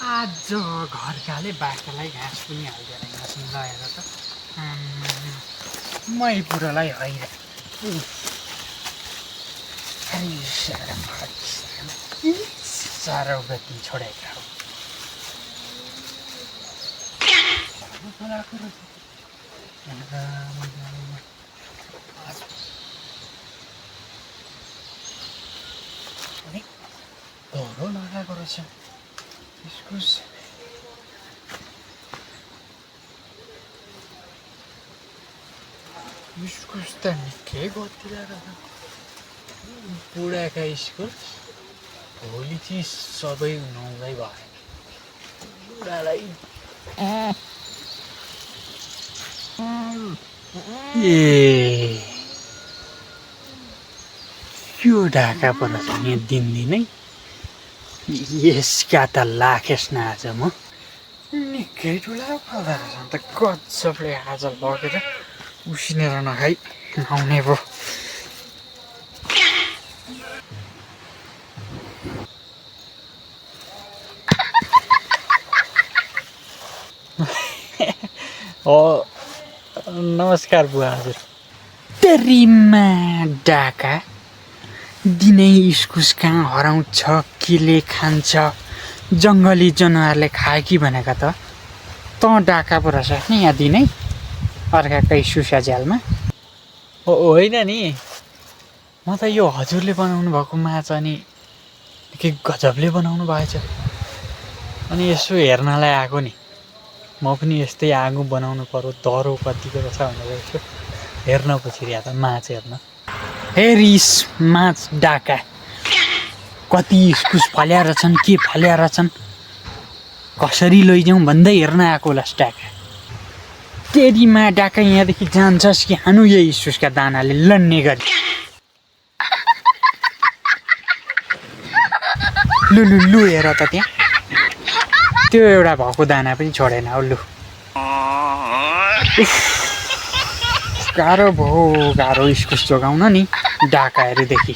आज घरकाले बाख्रालाई घाँस पनि हालिदिएर घाँस लगाएर त मै बुढोलाई होइन साह्रो गति छोडेका हो धरो लगाएको रहेछ इस्कुस इस्कुस त निकै गतिरहेको छ बुढाका इस्कुस भोलि चाहिँ सबै नुहाउँदै भयो बुढालाई ए यो ढाका पर छ नि दिनदिनै यसका त लाखेस न आज म निकै ठुला फाल्दा रहेछ अन्त गजबले आज लगेर उसिनेर नखाइ नुहाउने भयो नमस्कार बुवा हजुर तेरिमा डाका दिनै इस्कुस कहाँ हराउँछ केले खान्छ जङ्गली जनावरले खायो कि भनेका त डाका पो रहेछ नि यहाँ दिनै अर्काकै सुसा झ्यालमा होइन नि म त यो हजुरले बनाउनु भएको माछा नि के गजबले बनाउनु भएछ अनि यसो हेर्नलाई आएको नि म पनि यस्तै आगो बनाउनु पर्यो दह्रो कतिको रहेछ भनेर यसो हेर्न पछिरिया त माछ हेर्न हेरिस माछ डाका कति इस्कुस फल्याएर छन् के फल्याएर छन् कसरी लैजाउँ भन्दै हेर्न आएको होला डाका तेरीमा डाका यहाँदेखि जान्छस् कि हानु यही इस्कुसका दानाले लड्ने गरी लु लु लु हेर त त्यहाँ त्यो एउटा भएको दाना पनि छोडेन हो लु गाह्रो भयो गाह्रो इस्कुस जोगाउन नि डाकाहरूदेखि